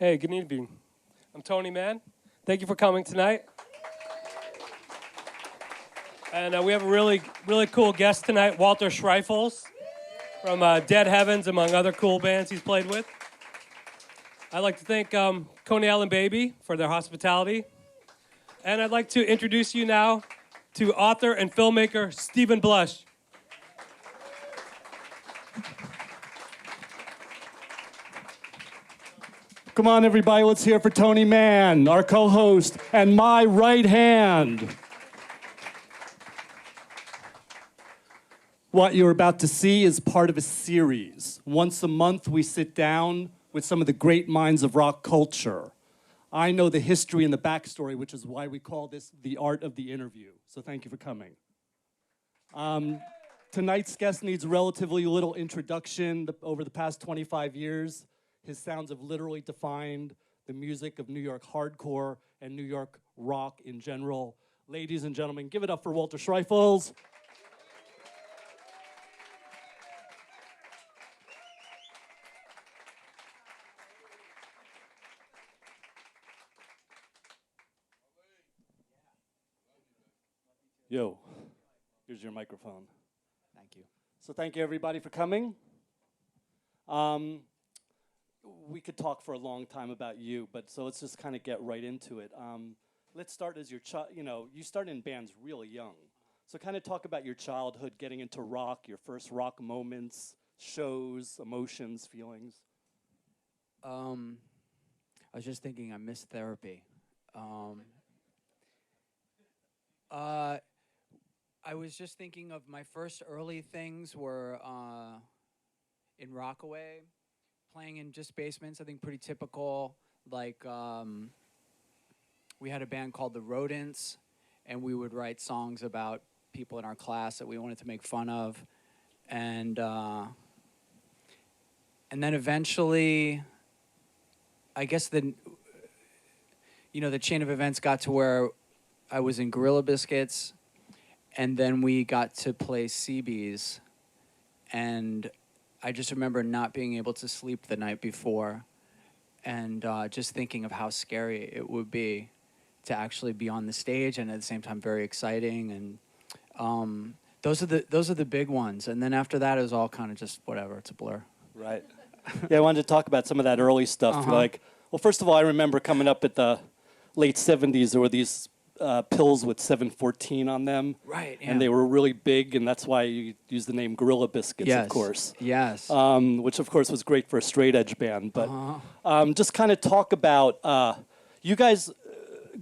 Hey, good evening. I'm Tony Mann. Thank you for coming tonight. And we have a really cool guest tonight, Walter Schreifels from Dead Heavens, among other cool bands he's played with. I'd like to thank Coney Island Baby for their hospitality. And I'd like to introduce you now to author and filmmaker Stephen Blush. Come on, everybody, let's hear for Tony Mann, our co-host, and my right hand. What you're about to see is part of a series. Once a month, we sit down with some of the great minds of rock culture. I know the history and the backstory, which is why we call this the art of the interview. So thank you for coming. Tonight's guest needs relatively little introduction. Over the past 25 years, his sounds have literally defined the music of New York hardcore and New York rock in general. Ladies and gentlemen, give it up for Walter Schreifels. Yo, here's your microphone. Thank you. So thank you, everybody, for coming. We could talk for a long time about you, but so let's just kind of get right into it. Let's start as your you started in bands really young. So kind of talk about your childhood, getting into rock, your first rock moments, shows, emotions, feelings. I was just thinking I missed therapy. I was just thinking of my first early things were in Rockaway, playing in just basements, I think pretty typical. Like, we had a band called The Rodents, and we would write songs about people in our class that we wanted to make fun of. And then eventually, I guess the chain of events got to where I was in Gorilla Biscuits, and then we got to play CBGBs, and I just remember not being able to sleep the night before, and just thinking of how scary it would be to actually be on the stage, and at the same time very exciting. And those are the big ones. And then after that, it was all kind of just whatever. It's a blur. Right. Yeah, I wanted to talk about some of that early stuff. Like, well, first of all, I remember coming up at the late 70s, there were these pills with 714 on them. Right, yeah. And they were really big, and that's why you use the name Gorilla Biscuits, Yes. of course. Yes. Which, of course, was great for a straight edge band. But just kind of talk about, you guys,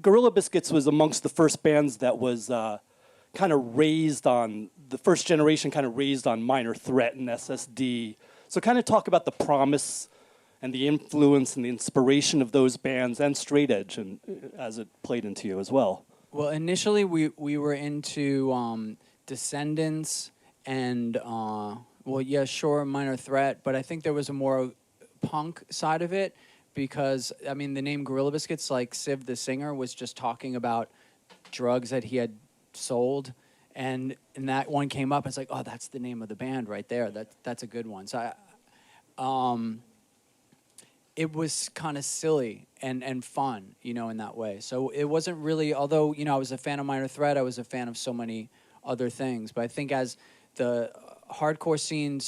Gorilla Biscuits was amongst the first bands that was kind of raised on, the first generation kind of raised on Minor Threat and SSD. So kind of talk about the promise and the influence and the inspiration of those bands and straight edge, and as it played into you as well. Well, initially we were into Descendants and Minor Threat, but I think there was a more punk side of it because I mean the name Gorilla Biscuits, like Siv the singer was just talking about drugs that he had sold, and that one came up. It's like, oh, that's the name of the band right there. That's a good one. So it was kind of silly and fun, in that way. So it wasn't really, although, I was a fan of Minor Threat, I was a fan of so many other things. But I think as the hardcore scene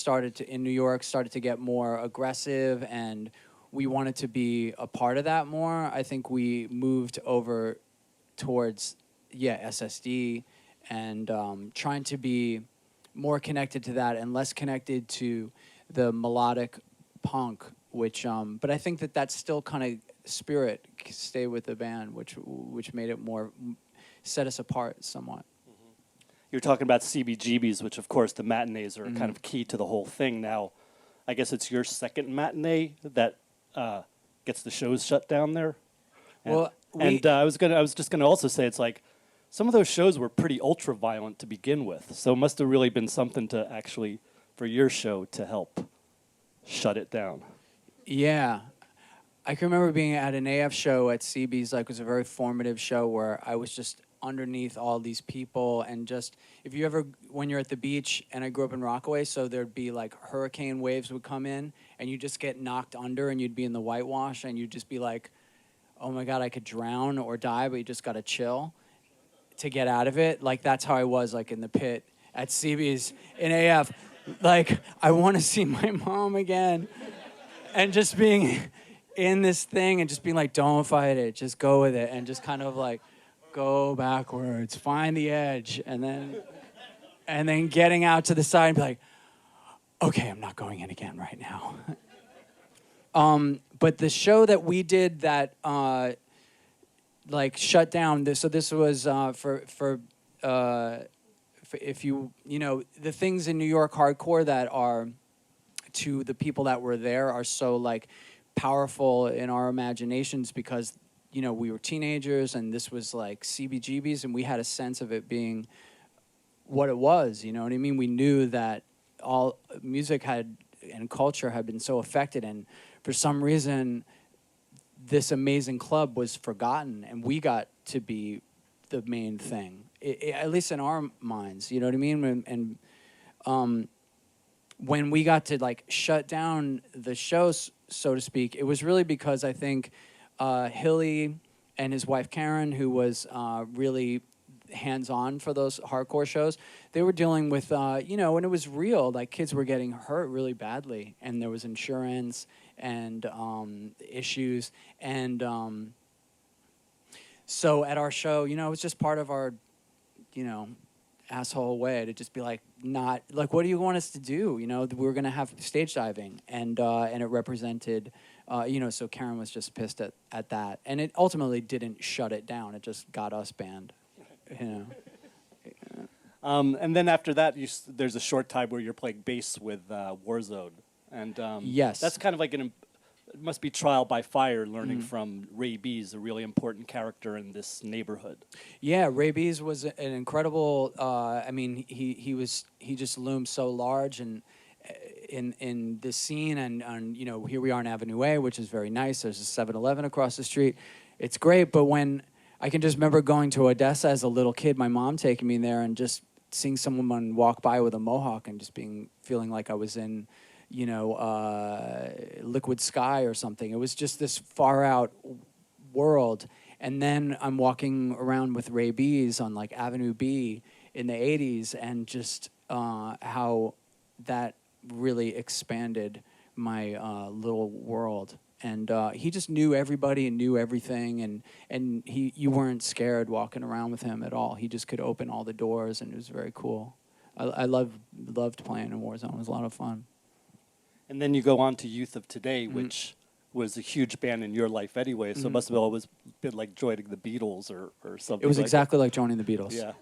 in New York started to get more aggressive and we wanted to be a part of that more, I think we moved over towards, SSD and trying to be more connected to that and less connected to the melodic punk, which but I think that's still kind of spirit stay with the band, which made it more, set us apart somewhat. You're talking about CBGBs, which of course the matinees are kind of key to the whole thing. Now, I guess it's your second matinee that gets the shows shut down there. And, I was just gonna also say, it's like some of those shows were pretty ultra violent to begin with, so it must have really been something to actually for your show to help shut it down. Yeah. I can remember being at an AF show at CB's, like, it was a very formative show where I was just underneath all these people. And just, if you ever, when you're at the beach, and I grew up in Rockaway, so there'd be like hurricane waves would come in, and you just get knocked under, and you'd be in the whitewash, and you'd just be like, oh my God, I could drown or die, but you just gotta chill to get out of it. Like, that's how I was, like, in the pit at CB's in AF. Like, I want to see my mom again. And just being in this thing and just being like, don't fight it, just go with it. And just kind of like, go backwards, find the edge. And then getting out to the side and be like, okay, I'm not going in again right now. But the show that we did that, like, shut down, so this was for if you know, the things in New York hardcore that are, to the people that were there, are so, like, powerful in our imaginations because, you know, we were teenagers and this was like CBGBs, and we had a sense of it being what it was, you know what I mean? We knew that all music had and culture had been so affected, and for some reason this amazing club was forgotten, and we got to be the main thing, at least in our minds, you know what I mean? And when we got to, like, shut down the shows, so to speak, it was really because I think Hilly and his wife Karen, who was really hands-on for those hardcore shows, they were dealing with, you know, and it was real, like, kids were getting hurt really badly, and there was insurance and issues, and so at our show, you know, it was just part of our, you know, asshole way to just be like, not, like, what do you want us to do? You know, we were going to have stage diving, and it represented, you know, so Karen was just pissed at that. And it ultimately didn't shut it down. It just got us banned, you know. And then after that, there's a short time where you're playing bass with Warzone. And yes, that's kind of like it must be trial by fire, learning from Ray B's, a really important character in this neighborhood. Yeah, Ray B's was an incredible. I mean, he just loomed so large and in this scene, and you know, here we are in Avenue A, which is very nice. There's a 7-Eleven across the street. It's great, but when I can just remember going to Odessa as a little kid, my mom taking me there, and just seeing someone walk by with a mohawk and just feeling like I was in, you know, Liquid Sky or something. It was just this far out world. And then I'm walking around with Ray B's on, like, Avenue B in the 80s, and just how that really expanded my little world. And he just knew everybody and knew everything, and you weren't scared walking around with him at all. He just could open all the doors, and it was very cool. I loved playing in Warzone. It was a lot of fun. And then you go on to Youth of Today, which was a huge band in your life anyway, so it must have always been like joining the Beatles or something. It was like exactly like joining the Beatles. Yeah.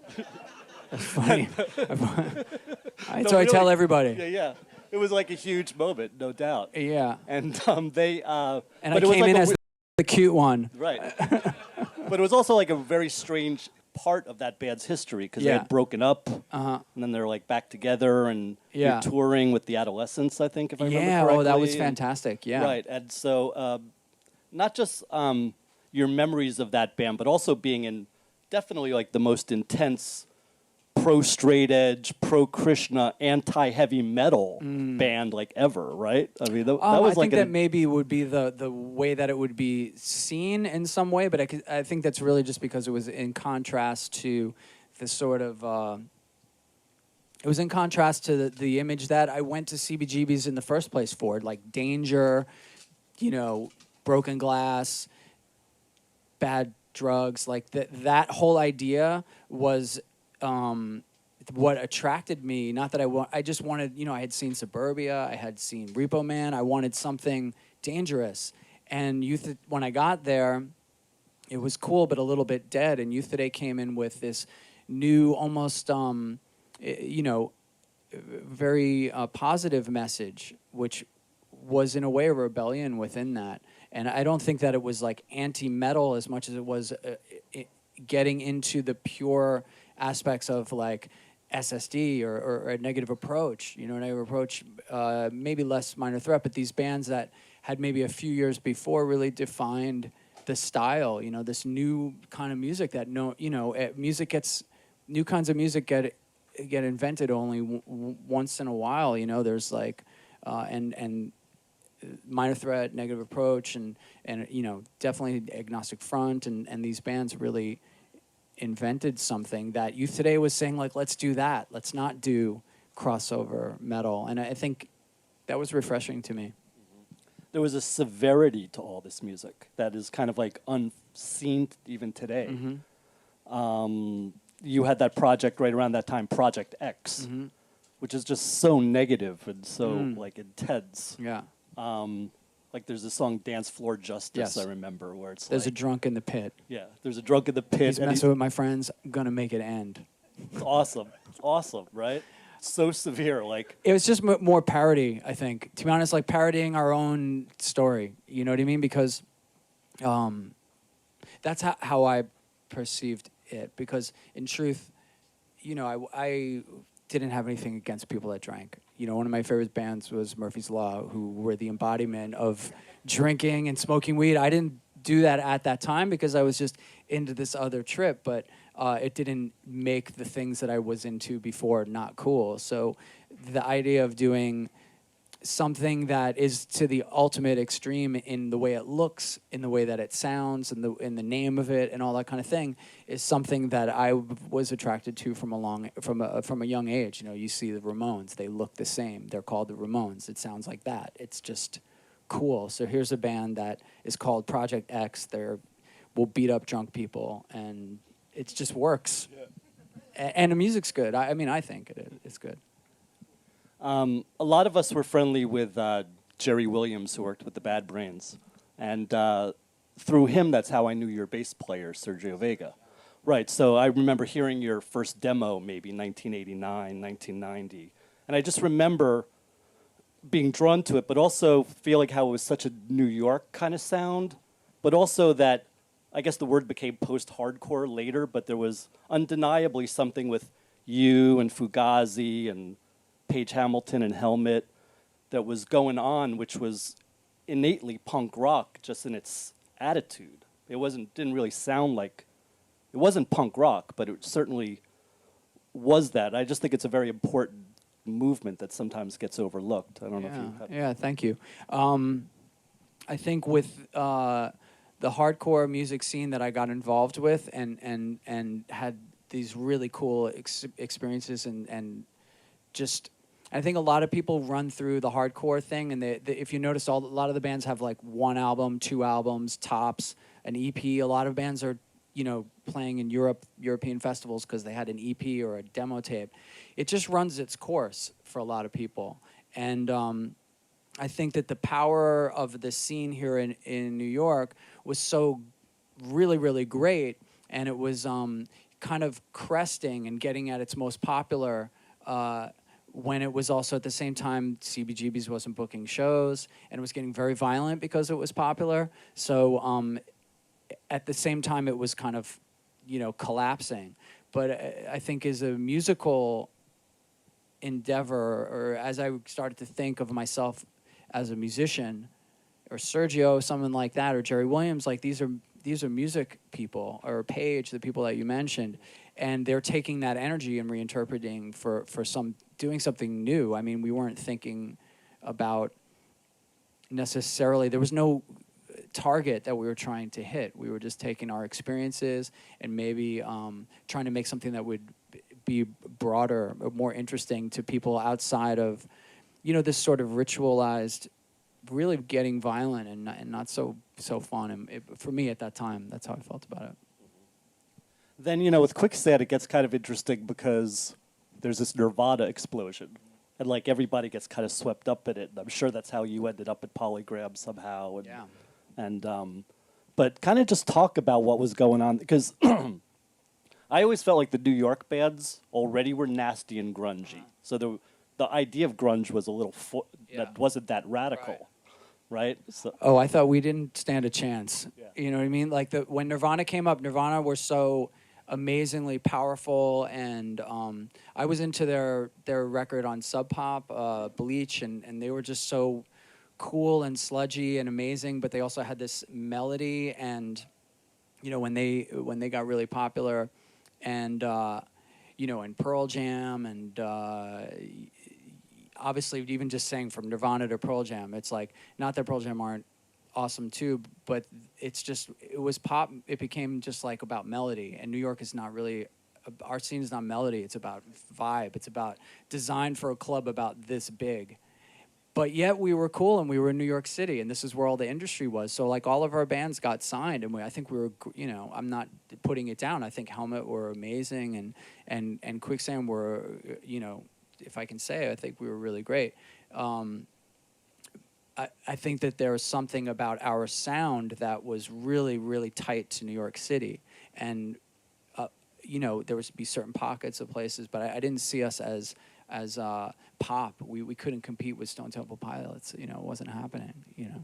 That's funny. No, So I tell really. everybody. Yeah. It was like a huge moment, no doubt. Yeah. And they... And but I it was came like in a as the cute one. Right. But it was also like a very strange part of that band's history, because they had broken up, and then they're like back together, and you're touring with the Adolescents, I think, if I remember correctly. Oh, that was fantastic. Yeah. Right. And so not just your memories of that band, but also being in definitely like the most intense pro-straight edge, pro-Krishna, anti-heavy metal band like ever, right? I mean, that was I like think that maybe would be the way that it would be seen in some way, but I think that's really just because it was in contrast to the sort of... it was in contrast to the image that I went to CBGBs in the first place for, like danger, you know, broken glass, bad drugs, like that whole idea was... what attracted me, not that I just wanted, you know, I had seen Suburbia, I had seen Repo Man, I wanted something dangerous. And when I got there, it was cool, but a little bit dead. And Youth Today came in with this new, almost, you know, very positive message, which was in a way a rebellion within that. And I don't think that it was like anti-metal as much as it was getting into the pure aspects of like SSD or a negative approach, you know, a negative approach, maybe less Minor Threat, but these bands that had maybe a few years before really defined the style, you know, this new kind of music that new kinds of music get invented only once in a while. You know, there's like and Minor Threat, Negative Approach, and you know, definitely Agnostic Front, and these bands really invented something that youth today was saying, like, let's do that. Let's not do crossover metal. And I think that was refreshing to me. There was a severity to all this music that is kind of like unseen even today. You had that project right around that time, Project X, which is just so negative and so like intense. Yeah. Like there's a song "Dance Floor Justice" Yes. I remember, where it's There's like, a drunk in the pit. yeah, there's a drunk in the pit. He's and messing with my friends. I'm gonna make it end. It's awesome. It's awesome, right? So severe, like It was just more parody, I think. To be honest, like parodying our own story. You know what I mean? Because that's how I perceived it. Because in truth, you know, I didn't have anything against people that drank. You know, one of my favorite bands was Murphy's Law, who were the embodiment of drinking and smoking weed. I didn't do that at that time because I was just into this other trip, but it didn't make the things that I was into before not cool. So the idea of doing something that is to the ultimate extreme in the way it looks, in the way that it sounds, in the name of it, and all that kind of thing, is something that I was attracted to from a young age. You know, you see the Ramones; they look the same. They're called the Ramones. It sounds like that. It's just cool. So here's a band that is called Project X. Will beat up drunk people, and it just works. Yeah. And the music's good. I mean, I think it's good. a lot of us were friendly with Jerry Williams, who worked with the Bad Brains, and through him, that's how I knew your bass player, Sergio Vega. Right. So I remember hearing your first demo, maybe 1989, 1990, and I just remember being drawn to it, but also feeling how it was such a New York kind of sound, but also that I guess the word became post-hardcore later, but there was undeniably something with you and Fugazi and Page Hamilton and Helmet that was going on, which was innately punk rock, just in its attitude. Didn't really sound like, it wasn't punk rock, but it certainly was that. I just think it's a very important movement that sometimes gets overlooked. I don't know if you have. Yeah, thank you. I think with the hardcore music scene that I got involved with and had these really cool experiences and just, I think a lot of people run through the hardcore thing, and if you notice, a lot of the bands have like 1 album, 2 albums, tops, an EP. A lot of bands are, you know, playing in European festivals because they had an EP or a demo tape. It just runs its course for a lot of people. And I think that the power of the scene here in New York was so really, really great, and it was kind of cresting and getting at its most popular when it was also at the same time CBGBs wasn't booking shows, and it was getting very violent because it was popular. So at the same time, it was kind of, you know, collapsing. But I think as a musical endeavor, or as I started to think of myself as a musician, or Sergio, someone like that, or Jerry Williams, like these are music people, or Page, the people that you mentioned, and they're taking that energy and reinterpreting for doing something new. I mean, we weren't thinking about necessarily, there was no target that we were trying to hit. We were just taking our experiences and maybe trying to make something that would be broader, more interesting to people outside of, you know, this sort of ritualized, really getting violent and not so fun. And for me at that time, that's how I felt about it. Then, you know, with Quicksand, it gets kind of interesting because there's this Nirvana explosion. And, like, everybody gets kind of swept up in it. And I'm sure that's how you ended up at Polygram somehow. And, Yeah. And, but kind of just talk about what was going on. Because I always felt like the New York bands already were nasty and grungy. So the idea of grunge was a little, that wasn't that radical. Right? So, I thought we didn't stand a chance. Yeah. You know what I mean? Like when Nirvana came up, Nirvana were so amazingly powerful, and I was into their record on Sub Pop, Bleach, and they were just so cool and sludgy and amazing, but they also had this melody. And you know, when they got really popular, and you know, and Pearl Jam, and obviously even just saying from Nirvana to Pearl Jam, it's like, not that Pearl Jam aren't awesome too, but it's just, it was pop. It became just like about melody, and New York is not really, our scene is not melody. It's about vibe. It's about designed for a club about this big. But yet we were cool, and we were in New York City, and this is where all the industry was. So like all of our bands got signed, and I think we were, you know, I'm not putting it down. I think Helmet were amazing, and Quicksand were, you know, if I can say, I think we were really great. I think that there was something about our sound that was really, really tight to New York City. And, you know, there would be certain pockets of places, but I didn't see us as pop. We couldn't compete with Stone Temple Pilots. You know, it wasn't happening, you know.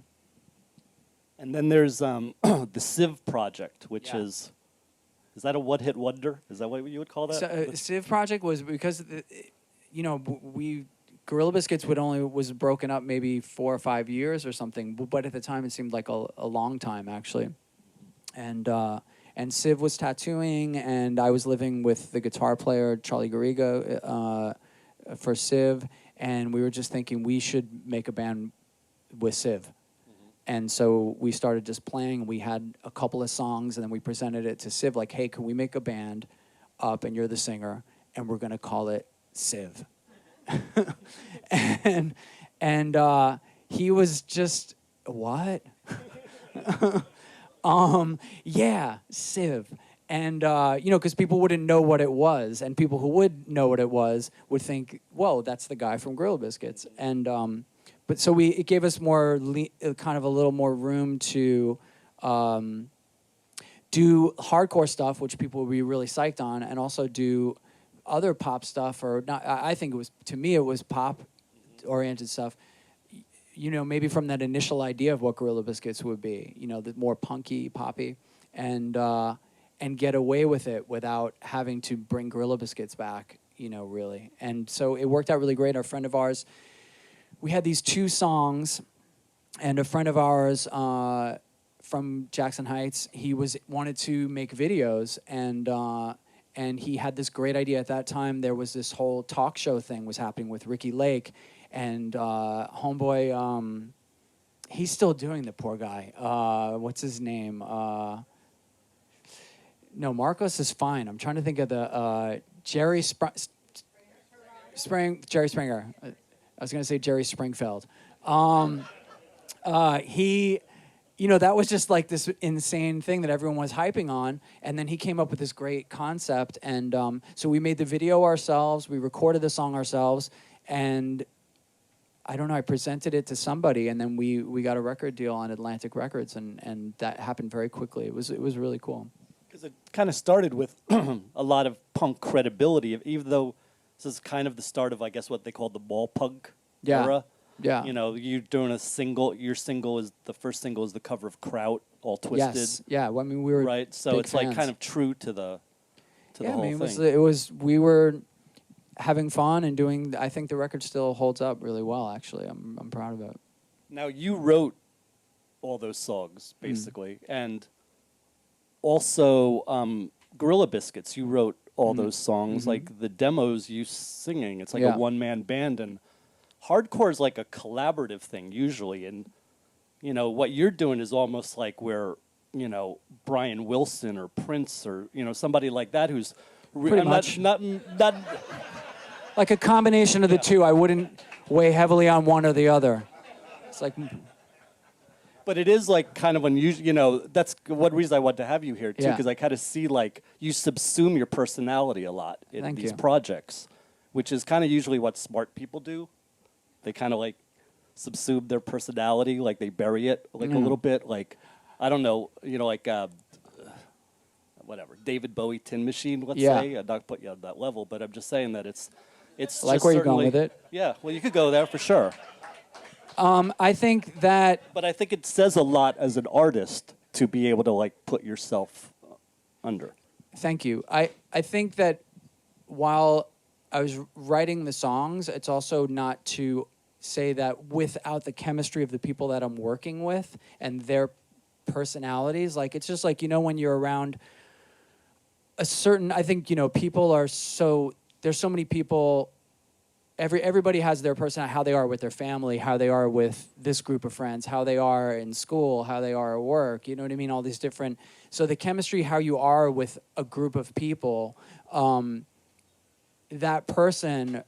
And then there's the Civ Project, which is that a one-hit wonder? Is that what you would call that? So, Civ Project was because, you know, Gorilla Biscuits was broken up maybe 4 or 5 years or something, but at the time it seemed like a long time, actually. And Civ was tattooing, and I was living with the guitar player Charlie Garriga for Civ, and we were just thinking we should make a band with Civ. And so we started just playing. We had a couple of songs, and then we presented it to Civ, like, hey, can we make a band up, and you're the singer, and we're going to call it Civ. and he was just, what? Yeah, Civ. And, you know, because people wouldn't know what it was, and people who would know what it was would think, whoa, that's the guy from Gorilla Biscuits. And, but so it gave us more, kind of a little more room to do hardcore stuff, which people would be really psyched on, and also do other pop stuff, or not. I think it was, to me, it was pop-oriented stuff. You know, maybe from that initial idea of what Gorilla Biscuits would be. You know, the more punky, poppy, and get away with it without having to bring Gorilla Biscuits back. You know, really. And so it worked out really great. Our friend of ours, we had these 2 songs, and a friend of ours from Jackson Heights, he wanted to make videos, and he had this great idea. At that time, there was this whole talk show thing was happening with Ricky Lake, and homeboy, he's still doing, the poor guy. What's his name? No, Marcos is fine. I'm trying to think of the Jerry Springer. I was going to say Jerry Springfield. He, you know, that was just like this insane thing that everyone was hyping on. And then he came up with this great concept. And so we made the video ourselves. We recorded the song ourselves. And I don't know, I presented it to somebody. And then we got a record deal on Atlantic Records. And that happened very quickly. It was really cool. Because it kind of started with a lot of punk credibility, even though this is kind of the start of, I guess, what they call the mall punk era. Yeah. You know, you're doing a single. Your single is the first single is the cover of Kraut, All Twisted. Yes. Yeah. Well, I mean, we were right. So big it's fans. like kind of true to the whole I mean, thing. it was we were having fun and doing. I think the record still holds up really well. Actually, I'm proud of it. Now you wrote all those songs basically, and also Gorilla Biscuits. You wrote all those songs, like the demos you singing. It's like a one-man band, and hardcore is like a collaborative thing usually. And you know what you're doing is almost like where, you know, Brian Wilson or Prince or, you know, somebody like that who's Pretty much. not Like a combination of the two. I wouldn't weigh heavily on one or the other. It's like. But it is like kind of unusual, you know, that's one reason I want to have you here too, because I kind of see like you subsume your personality a lot in these projects, which is kind of usually what smart people do. They kind of like subsume their personality, like they bury it like a little bit, like, I don't know, you know, like whatever, David Bowie Tin Machine, let's say. I'm not putting you on that level, but I'm just saying that it's like just where you're going with it. Yeah, well, you could go there for sure. I think that. But I think it says a lot as an artist to be able to like put yourself under. Thank you. I think that while I was writing the songs, it's also not to say that without the chemistry of the people that I'm working with and their personalities, like it's just like, you know, when you're around a certain, I think, you know, people are so, there's so many people, everybody has their personality, how they are with their family, how they are with this group of friends, how they are in school, how they are at work, you know what I mean? All these different, so the chemistry, how you are with a group of people, that person,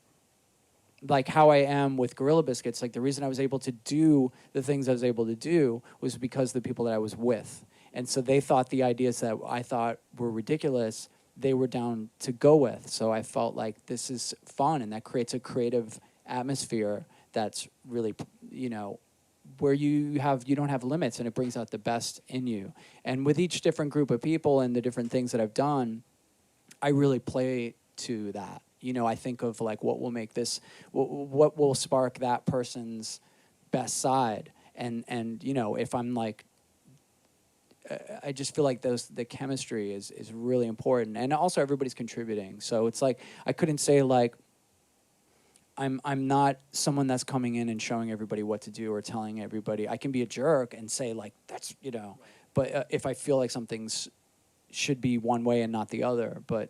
like how I am with Gorilla Biscuits, like the reason I was able to do the things I was able to do was because of the people that I was with. And so they thought the ideas that I thought were ridiculous, they were down to go with. So I felt like this is fun, and that creates a creative atmosphere that's really, you know, where you don't have limits, and it brings out the best in you. And with each different group of people and the different things that I've done, I really play to that. You know, I think of like what will make this, what will spark that person's best side. And you know, if I'm like, I just feel like the chemistry is really important, and also everybody's contributing. So it's like I couldn't say like I'm not someone that's coming in and showing everybody what to do or telling everybody. I can be a jerk and say like that's, you know, but if I feel like something's should be one way and not the other, but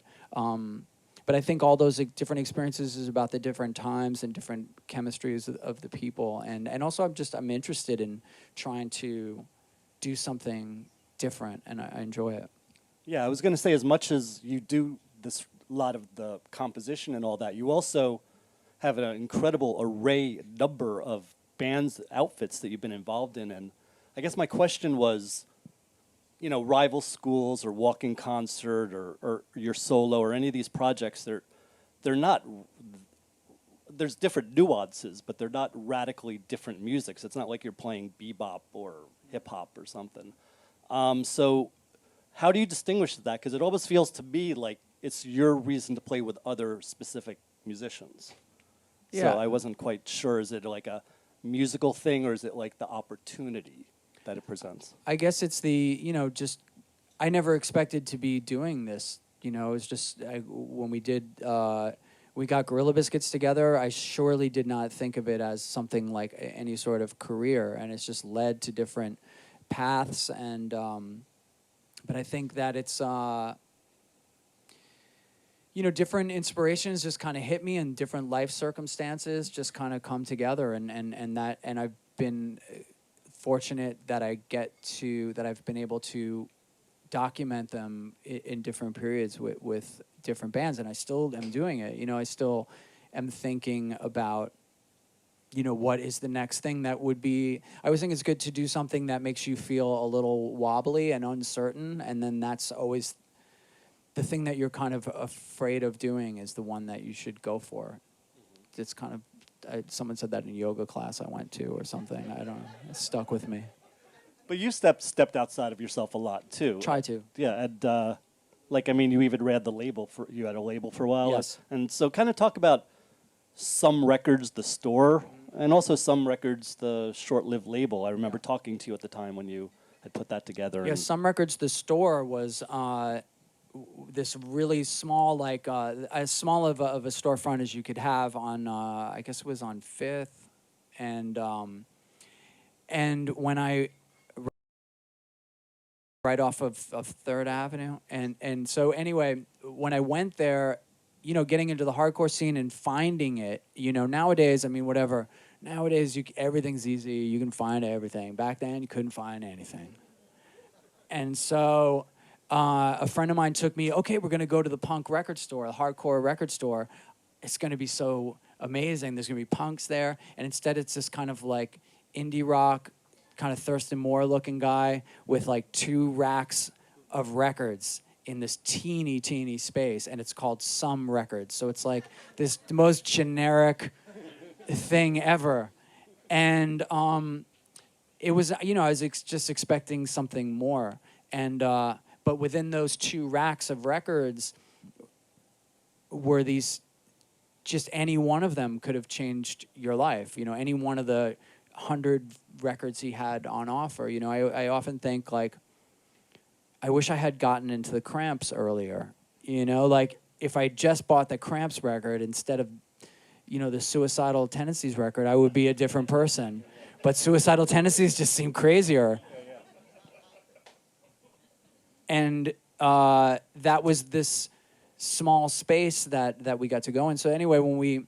I think all those different experiences is about the different times and different chemistries of the people, and also I'm interested in trying to do something different, and I enjoy it. Yeah, I was going to say, as much as you do this, lot of the composition and all that, you also have an incredible number of bands, outfits that you've been involved in. And I guess my question was, you know, Rival Schools or Walking Concert or your solo or any of these projects, they're not, there's different nuances, but they're not radically different musics. It's not like you're playing bebop or hip hop or something. So how do you distinguish that? Because it almost feels to me like it's your reason to play with other specific musicians. Yeah. So I wasn't quite sure, is it like a musical thing or is it like the opportunity that it presents? I guess it's the, you know, just, I never expected to be doing this. You know, it was just, when we did, we got Gorilla Biscuits together, I surely did not think of it as something like any sort of career, and it's just led to different paths, and but I think that it's you know, different inspirations just kind of hit me, and different life circumstances just kind of come together, and I've been fortunate that I've been able to document them in different periods with different bands, and I still am doing it. You know, I still am thinking about, you know, what is the next thing that would be. I always think it's good to do something that makes you feel a little wobbly and uncertain, and then that's always the thing that you're kind of afraid of doing is the one that you should go for. It's kind of, someone said that in a yoga class I went to or something. I don't know. It stuck with me. But you stepped outside of yourself a lot too. Try to. Yeah, and like, I mean, you even had you had a label for a while. Yes. And so kind of talk about Some Records, the store, and also Some Records, the short-lived label. I remember talking to you at the time when you had put that together. Yeah, Some Records, the store was this really small, like as small of a storefront as you could have on, I guess it was on 5th, and when I right off of 3rd Avenue, and so anyway, when I went there, you know, getting into the hardcore scene and finding it, you know, nowadays, I mean, whatever, nowadays everything's easy, you can find everything. Back then, you couldn't find anything, and so. A friend of mine took me, okay, we're going to go to the punk record store, the hardcore record store. It's going to be so amazing. There's going to be punks there. And instead, it's this kind of like indie rock, kind of Thurston Moore looking guy with like 2 racks of records in this teeny, teeny space. And it's called Some Records. So it's like this the most generic thing ever. And it was, you know, I was just expecting something more. And, but within those 2 racks of records were these, just any one of them could have changed your life. You know, any one of the 100 records he had on offer. You know, I often think, like, I wish I had gotten into the Cramps earlier. You know, like, if I just bought the Cramps record instead of, the Suicidal Tendencies record, I would be a different person. But Suicidal Tendencies just seem crazier. And that was this small space that we got to go in. So anyway, when we,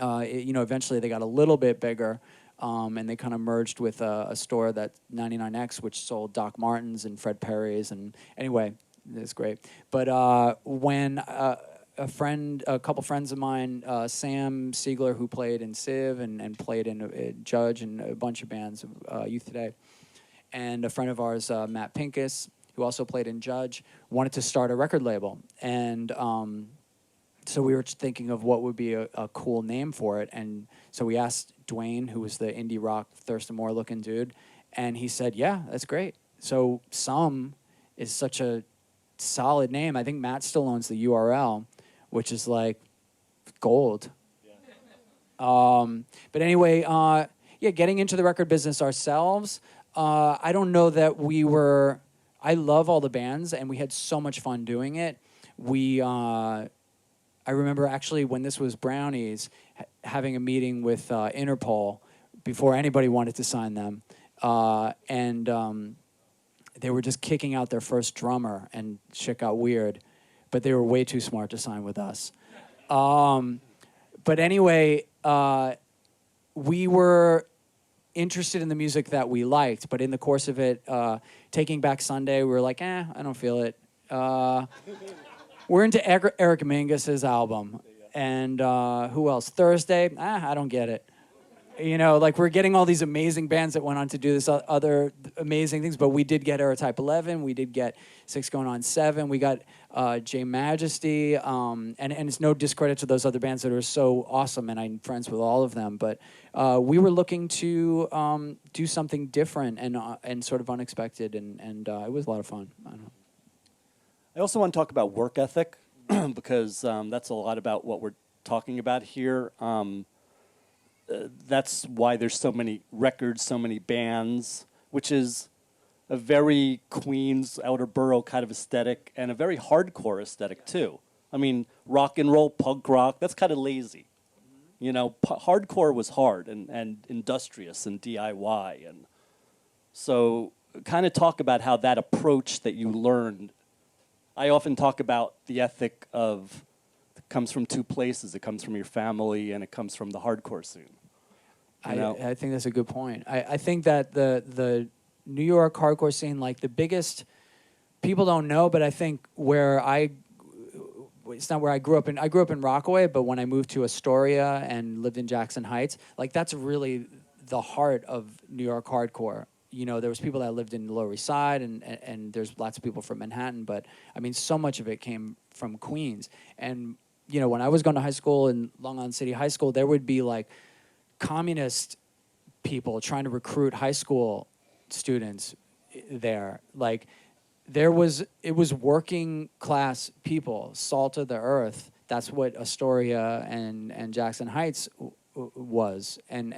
eventually they got a little bit bigger, and they kind of merged with a store that 99X, which sold Doc Martens and Fred Perry's, and anyway, it's great. But when a couple friends of mine, Sam Siegler, who played in Civ and played in Judge and a bunch of bands, Youth Today, and a friend of ours, Matt Pincus, who also played in Judge, wanted to start a record label. And so we were thinking of what would be a cool name for it. And so we asked Dwayne, who was the indie rock Thurston Moore looking dude, and he said, yeah, that's great. So Some is such a solid name. I think Matt still owns the URL, which is like gold. Yeah. But anyway, getting into the record business ourselves, I don't know that we were... I love all the bands, and we had so much fun doing it. I remember actually when this was Brownies, having a meeting with Interpol before anybody wanted to sign them. And they were just kicking out their first drummer, and shit got weird. But they were way too smart to sign with us. But anyway, we were interested in the music that we liked, but in the course of it, Taking Back Sunday, we were like, I don't feel it. We're into Eric Mingus's album. And who else? Thursday, I don't get it. We're getting all these amazing bands that went on to do this other amazing things, but we did get Aerotype 11, we did get 6 Going on 7, we got J Majesty, and it's no discredit to those other bands that are so awesome, and I'm friends with all of them, but we were looking to do something different and sort of unexpected, and it was a lot of fun. I don't know. I also want to talk about work ethic because that's a lot about what we're talking about here. That's why there's so many records, so many bands, which is a very Queens, outer borough kind of aesthetic, and a very hardcore aesthetic too. I mean, rock and roll, punk rock, that's kind of lazy. Hardcore was hard and industrious and DIY. And so kind of talk about how that approach that you learned. I often talk about the ethic of, it comes from two places. It comes from your family and it comes from the hardcore scene. I think that's a good point. I think that the New York hardcore scene, like the biggest, people don't know, but I think it's not where I grew up in. I grew up in Rockaway, but when I moved to Astoria and lived in Jackson Heights, like that's really the heart of New York hardcore. There was people that lived in the Lower East Side, and there's lots of people from Manhattan, but I mean, so much of it came from Queens. And, when I was going to high school in Long Island City High School, there would be like communist people trying to recruit high school students there. Like, it was working class people, salt of the earth. That's what Astoria and Jackson Heights was, and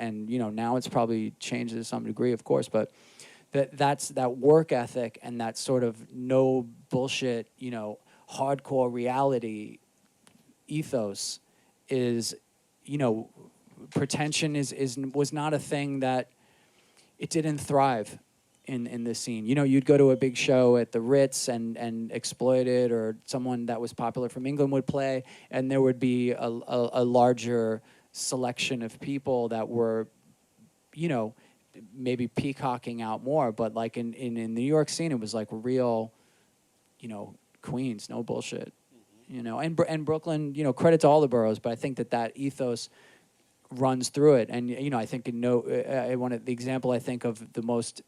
now it's probably changed to some degree, of course, but that's that work ethic and that sort of no bullshit, hardcore reality ethos is, pretension was not a thing that it didn't thrive in this scene. You'd go to a big show at the Ritz and Exploited or someone that was popular from England would play, and there would be a larger selection of people that were, maybe peacocking out more, but like in the New York scene, it was like real, Queens, no bullshit, and Brooklyn, credit to all the boroughs, but I think that ethos runs through it, and I think the example I think of the most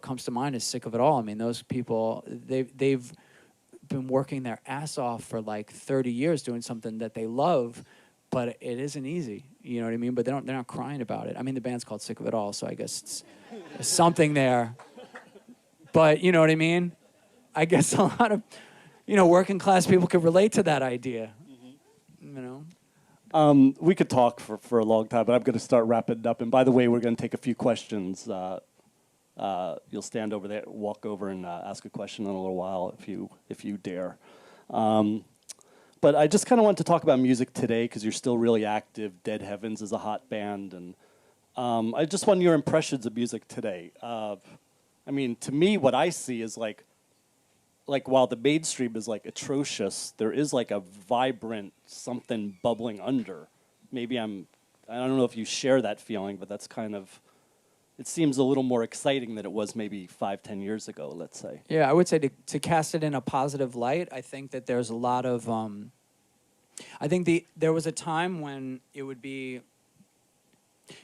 comes to mind is Sick of It All. I mean, those people, they've been working their ass off for like 30 years doing something that they love, but it isn't easy. You know what I mean? But they're not crying about it. I mean, the band's called Sick of It All, so I guess it's something there. But you know what I mean? I guess a lot of, working class people could relate to that idea. Mm-hmm. We could talk for a long time, but I'm going to start wrapping it up. And by the way, we're going to take a few questions. You'll stand over there, walk over, and ask a question in a little while if you dare. But I just kind of want to talk about music today because you're still really active. Dead Heavens is a hot band, and I just want your impressions of music today. I mean, to me, what I see is like while the mainstream is like atrocious, there is like a vibrant something bubbling under. Maybe I don't know if you share that feeling, but that's kind of, it seems a little more exciting than it was maybe 5-10 years ago, let's say. Yeah, I would say to cast it in a positive light, I think that there's a lot of, I think there was a time when it would be,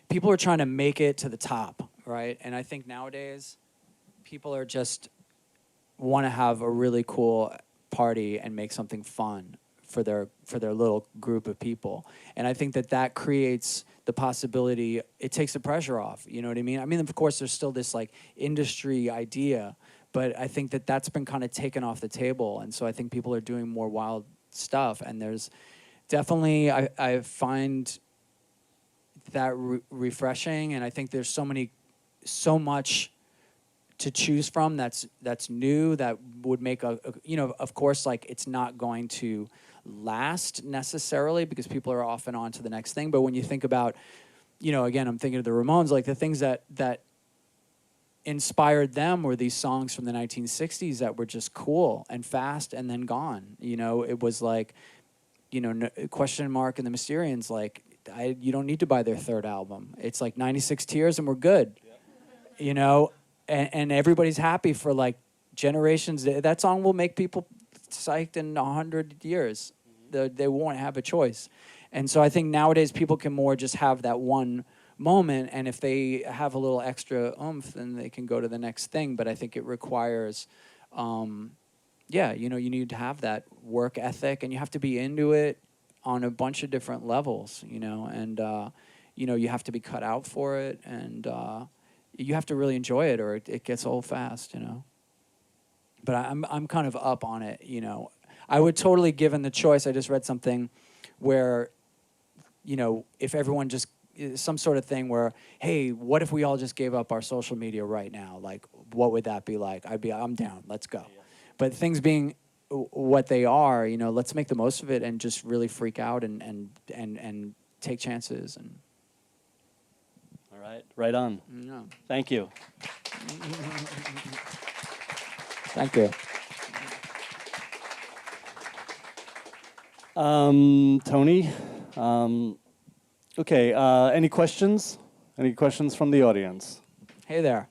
people were trying to make it to the top, right? And I think nowadays, people are just want to have a really cool party and make something fun for their little group of people. And I think that creates the possibility, it takes the pressure off, you know what I mean? I mean, of course, there's still this like industry idea, but I think that's been kind of taken off the table. And so I think people are doing more wild stuff. And there's definitely, I find that refreshing. And I think there's so much to choose from that's new, that would make you know, of course, like it's not going to last necessarily because people are off and on to the next thing. But when you think about, you know, again, I'm thinking of the Ramones, like the things that inspired them were these songs from the 1960s that were just cool and fast and then gone. You know, it was like, you know, Question Mark and the Mysterians, like, you don't need to buy their third album. It's like 96 Tears and we're good. Yeah. You know, and everybody's happy for like generations. That song will make people psyched in 100 years. They won't have a choice. And so I think nowadays people can more just have that one moment, and if they have a little extra oomph, then they can go to the next thing. But I think it requires, yeah, you know, you need to have that work ethic, and you have to be into it on a bunch of different levels, you know, and, you know, you have to be cut out for it, and you have to really enjoy it, or it gets old fast, you know. But I'm kind of up on it, you know. I would totally, given the choice, I just read something where, you know, if everyone just, some sort of thing where, hey, what if we all just gave up our social media right now? Like, what would that be like? I'm down, let's go. Yeah. But things being what they are, you know, let's make the most of it and just really freak out and take chances. And all right, right on. yeah. Thank you. Thank you. Tony, okay, any questions? Any questions from the audience? Hey there.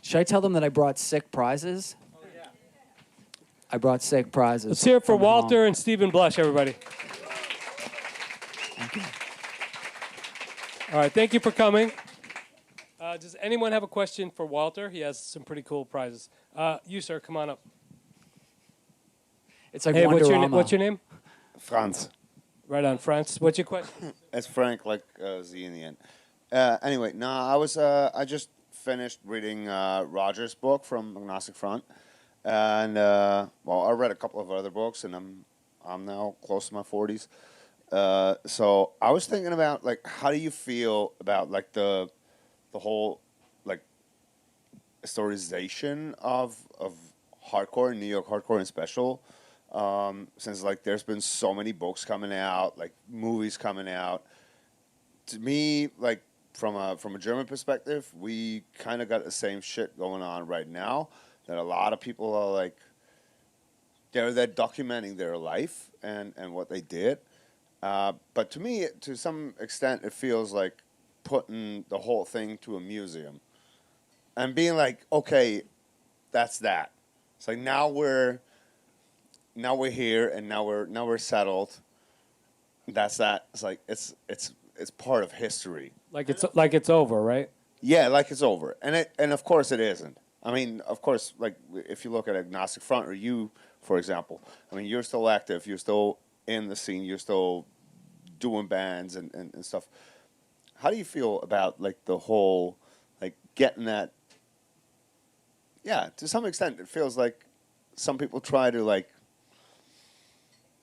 Should I tell them that I brought sick prizes? Oh, yeah. I brought sick prizes. Let's hear it for Walter home. and Stephen Blush, everybody. Thank you. All right, thank you for coming. Does anyone have a question for Walter? He has some pretty cool prizes. You, sir, come on up. It's like hey, what's Wonderama. your name? Franz. Right on, Franz. What's your question? It's Frank, like Z in the end. Anyway, no, I just finished reading Roger's book from Agnostic Front, and well, I read a couple of other books, and I'm now close to my 40s. So I was thinking about, like, how do you feel about, like, the whole, like, historization of hardcore, New York hardcore and special, since, like, there's been so many books coming out, like, movies coming out. To me, like, from a German perspective, we kind of got the same shit going on right now, that a lot of people are, like, they're documenting their life and what they did. But to me, to some extent, it feels like putting the whole thing to a museum and being like, okay, that's that. It's like now we're here and now we're settled. That's that. It's like it's part of history. Like it's over, right? Yeah, like it's over, and of course it isn't. I mean, of course, like if you look at Agnostic Front or you, for example, I mean, you're still active, you're still in the scene, you're still doing bands and stuff. How do you feel about, like, the whole, like, getting that? Yeah, to some extent, it feels like some people try to, like,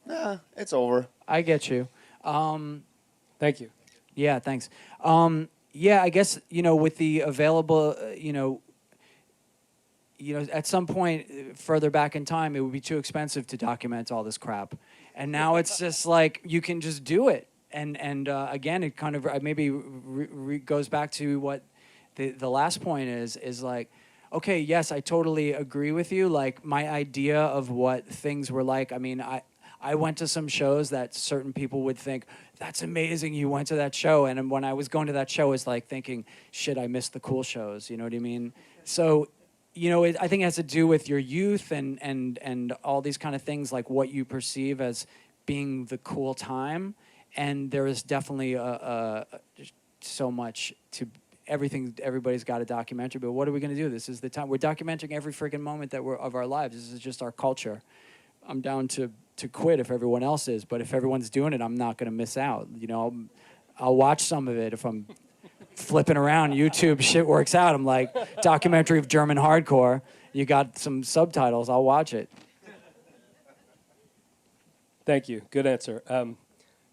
nah, it's over. I get you. Thank you. Yeah, thanks. Yeah, I guess, you know, with the available, you know, at some point further back in time, it would be too expensive to document all this crap. And now it's just like, you can just do it. And again, it kind of maybe goes back to what the last point is like, okay, yes, I totally agree with you. Like, my idea of what things were like, I mean, I went to some shows that certain people would think, that's amazing, you went to that show. And when I was going to that show, it's like thinking, shit, I missed the cool shows. You know what I mean? So, I think it has to do with your youth and all these kind of things, like what you perceive as being the cool time. And there is definitely so much to everything. Everybody's got a documentary, but what are we going to do? This is the time. We're documenting every freaking moment of our lives. This is just our culture. I'm down to quit if everyone else is, but if everyone's doing it, I'm not going to miss out. I'll watch some of it if I'm flipping around YouTube. Shit works out. I'm like, documentary of German hardcore. You got some subtitles. I'll watch it. Thank you. Good answer.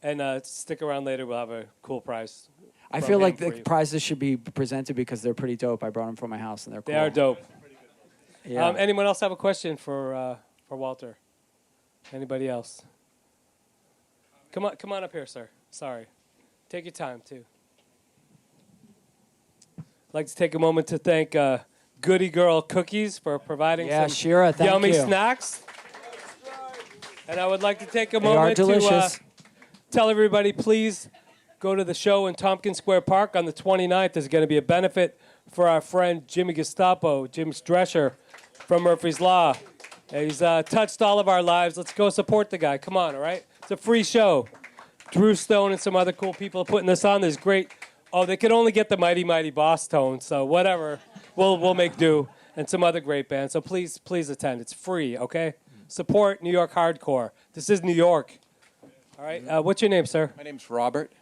And stick around later. We'll have a cool prize. I feel like the prizes should be presented because they're pretty dope. I brought them from my house and they're cool. They are dope. Yeah. Anyone else have a question for Walter? Anybody else? Come on up here, sir. Sorry. Take your time, too. I'd like to take a moment to thank Goody Girl Cookies for providing some Shira, thank yummy you. snacks. And I would like to take a They are moment to delicious. tell everybody, please go to the show in Tompkins Square Park on the 29th. There's going to be a benefit for our friend Jimmy Gestapo, Jim Strescher from Murphy's Law. He's touched all of our lives. Let's go support the guy. Come on, all right? It's a free show. Drew Stone and some other cool people are putting this on. There's great. Oh, they could only get the Mighty Mighty Boss Tone, so whatever. We'll make do. And some other great bands. So please attend. It's free, okay? Support New York hardcore. This is New York. All right. What's your name, sir? My name's Robert.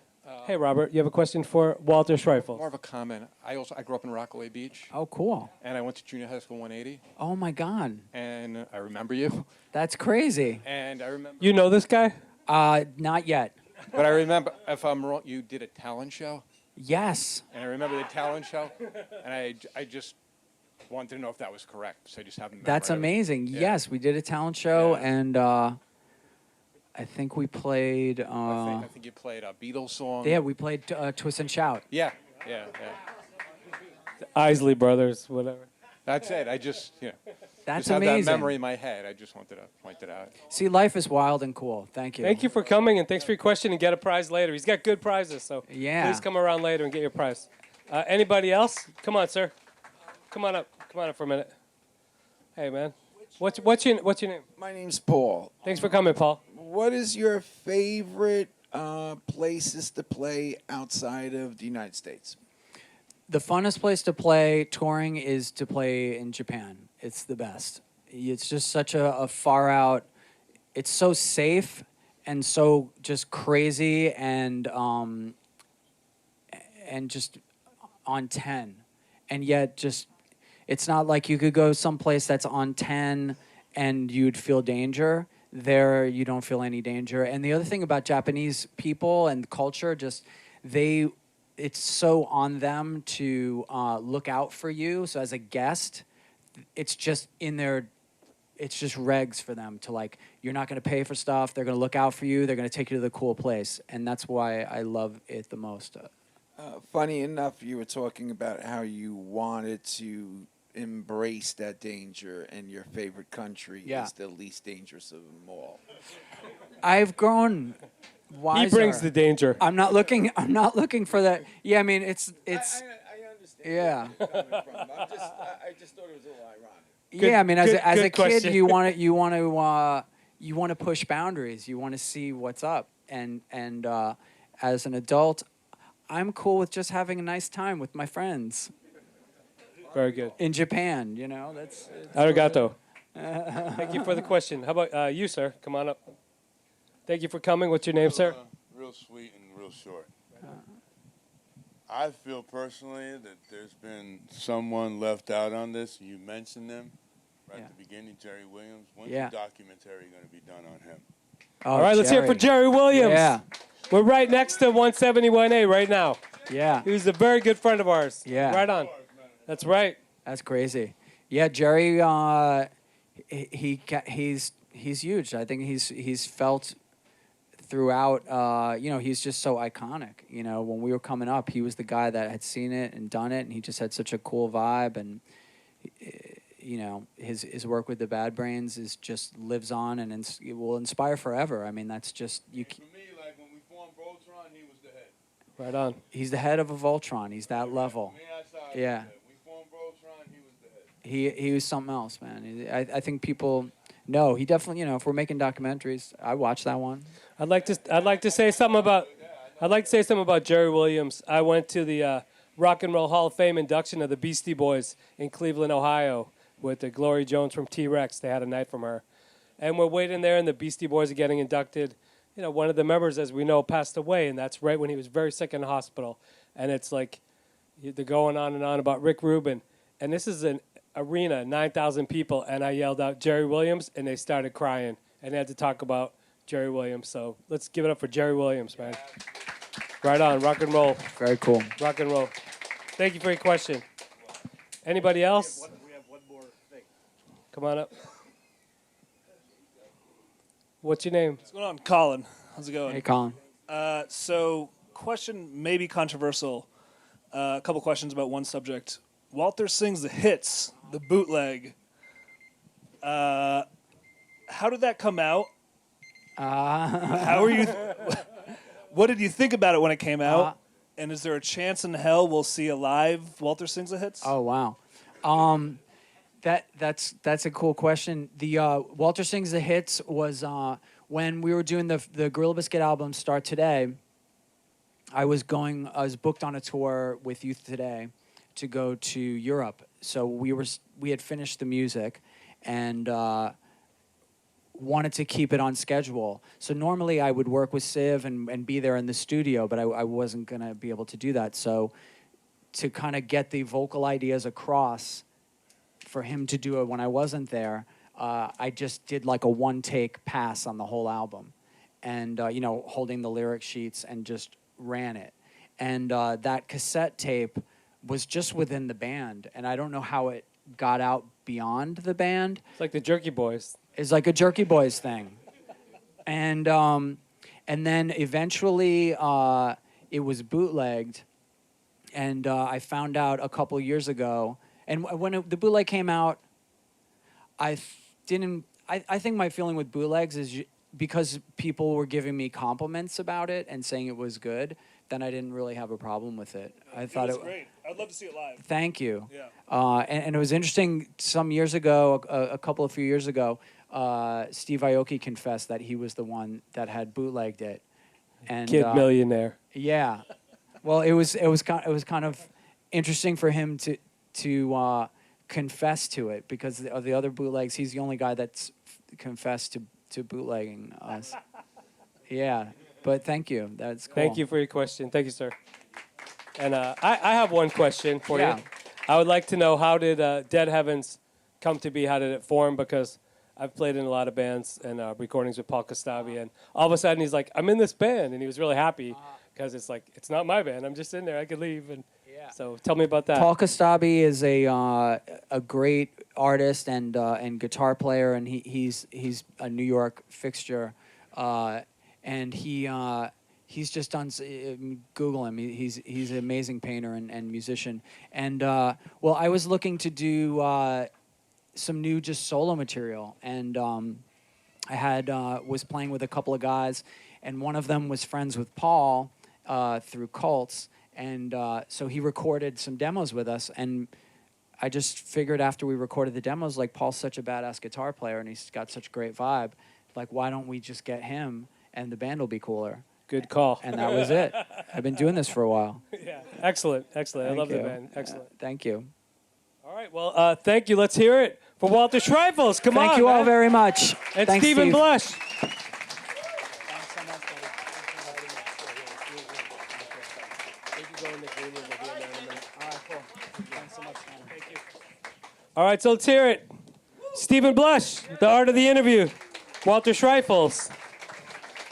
Hey, Robert. You have a question for Walter Schreifels? More of a comment. I grew up in Rockaway Beach, Oh, cool. and I went to junior high school 180, Oh, my God. and I remember you. That's crazy. And I remember, You know this guy? Not yet. but I remember, if I'm wrong, you did a talent show, Yes. and I remember the talent show, and I just wanted to know if that was correct. So I just haven't. That's memorized it. amazing. Yeah. Yes, we did a talent show, Yeah. and I think we played. I think you played a Beatles song. Yeah, we played Twist and Shout. Yeah. Isley Brothers, whatever. That's it. I just, That's just had amazing. that memory in my head. I just wanted to point it out. See, life is wild and cool. Thank you. Thank you for coming, and thanks for your question, and get a prize later. He's got good prizes, so Yeah. please come around later and get your prize. Anybody else? Come on, sir. Come on up. Come on up for a minute. Hey, man. What's your name? My name's Paul. Thanks for coming, Paul. What is your favorite places to play outside of the United States? The funnest place to play touring is to play in Japan. It's the best. It's just such a far out. It's so safe and so just crazy and just on 10. And yet just it's not like you could go someplace that's on 10 and you'd feel danger. There you don't feel any danger. And the other thing about Japanese people and culture, just it's so on them to look out for you. So as a guest, it's just it's just regs for them to like, you're not going to pay for stuff. They're going to look out for you. They're going to take you to the cool place. And that's why I love it the most. Funny enough, you were talking about how you wanted to embrace that danger, and your favorite country is the least dangerous of them all. I've grown wiser. He brings the danger. I'm not looking for that. Yeah, I mean, it's I understand yeah. where you're coming from. I just thought it was a little ironic. Yeah, I mean, as a good kid, question. you want to push boundaries. You want to see what's up, and as an adult, I'm cool with just having a nice time with my friends Very good. in Japan. You know, that's Arigato. Thank you for the question. How about you, sir? Come on up. Thank you for coming. What's your name, sir? Real sweet and real short. I feel personally that there's been someone left out on this. You mentioned them right at the beginning, Jerry Williams. When's Yeah. the documentary going to be done on him? All right, let's hear it for Jerry Williams. Yeah, We're right next to 171A right now. yeah, He's a very good friend of ours. Yeah. Right on. That's right. that's crazy. Yeah, Jerry. He's huge. I think he's felt throughout. He's just so iconic. When we were coming up, he was the guy that had seen it and done it, and he just had such a cool vibe. And his work with the Bad Brains is just lives on and it will inspire forever. I mean, that's just you. For me, like when we formed Voltron, he was the head. Right on. He's the head of a Voltron. He's that level. Me, I saw it. Yeah. We formed Voltron, he was the head. He was something else, man. I think people know he definitely. If we're making documentaries, I watch that one. I'd like to say something about Jerry Williams. I went to the Rock and Roll Hall of Fame induction of the Beastie Boys in Cleveland, Ohio, with the Glory Jones from T-Rex. They had a night from her, and we're waiting there, and the Beastie Boys are getting inducted. One of the members, as we know, passed away, and that's right when he was very sick in the hospital. And it's like they're going on and on about Rick Rubin, and this is an arena, 9,000 people, and I yelled out Jerry Williams, and they started crying, and they had to talk about Jerry Williams. So let's give it up for Jerry Williams, man. Right on, rock and roll. Very cool. Rock and roll. Thank you for your question. Anybody else? We have one more thing. Come on up. What's your name? What's going on? Colin. How's it going? Hey, Colin. So, question maybe controversial. A couple questions about one subject. Walter sings the hits, the bootleg. How did that come out? How are you? What did you think about it when it came out? And is there a chance in hell we'll see a live Walter Sings the Hits? Oh wow, that's a cool question. The Walter Sings the Hits was when we were doing the Gorilla Biscuit album Start Today. I was booked on a tour with Youth Today to go to Europe. So we had finished the music and wanted to keep it on schedule. So normally I would work with Civ and be there in the studio, but I wasn't going to be able to do that. So to kind of get the vocal ideas across for him to do it when I wasn't there, I just did like a one-take pass on the whole album and, holding the lyric sheets and just ran it. And that cassette tape was just within the band, and I don't know how it got out beyond the band. It's like the Jerky Boys. It's like a Jerky Boys thing. And then eventually it was bootlegged, and I found out a couple years ago. And when the bootleg came out, I think my feeling with bootlegs is because people were giving me compliments about it and saying it was good, then I didn't really have a problem with it. I thought it was great. I'd love to see it live. Thank you. Yeah. And it was interesting. Some years ago, a few years ago, Steve Aoki confessed that he was the one that had bootlegged it. And Kid Millionaire. Yeah. Well, it was kind of interesting for him to confess to it because of the other bootlegs, he's the only guy that's confessed to bootlegging us. Yeah. But thank you. That's cool. Thank you for your question. Thank you, sir. And I have one question for Yeah. you. I would like to know, how did Dead Heavens come to be? How did it form? Because I've played in a lot of bands and recordings with Paul Kostabi, and all of a sudden he's like, I'm in this band, and he was really happy because it's like, it's not my band. I'm just in there. I could leave. And so tell me about that. Paul Kostabi is a great artist and guitar player, and he's a New York fixture. And he's just done. Google him. He's an amazing painter and musician. And I was looking to do some new just solo material, and I was playing with a couple of guys, and one of them was friends with Paul through Cults, and so he recorded some demos with us, and I just figured after we recorded the demos, like, Paul's such a badass guitar player, and he's got such great vibe. Like, why don't we just get him? And the band will be cooler. Good call. And that was it. I've been doing this for a while. Yeah. Excellent. Excellent. I love the band. Excellent. Thank you. All right. Well, thank you. Let's hear it for Walter Schreifels. Come on, Thank you all man. very much. And Thanks, Stephen Steve. Blush. All right, so let's hear it. Stephen Blush, the art of the interview. Walter Schreifels.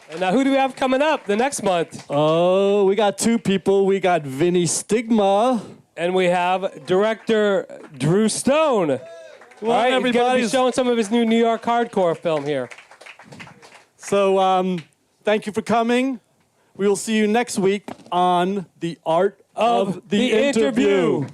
And now who do we have coming up the next month? Oh, we got two people. We got Vinny Stigma. And we have director Drew Stone. All right, he's going to everybody. be showing some of his new New York hardcore film here. So thank you for coming. We will see you next week on The Art of the Interview.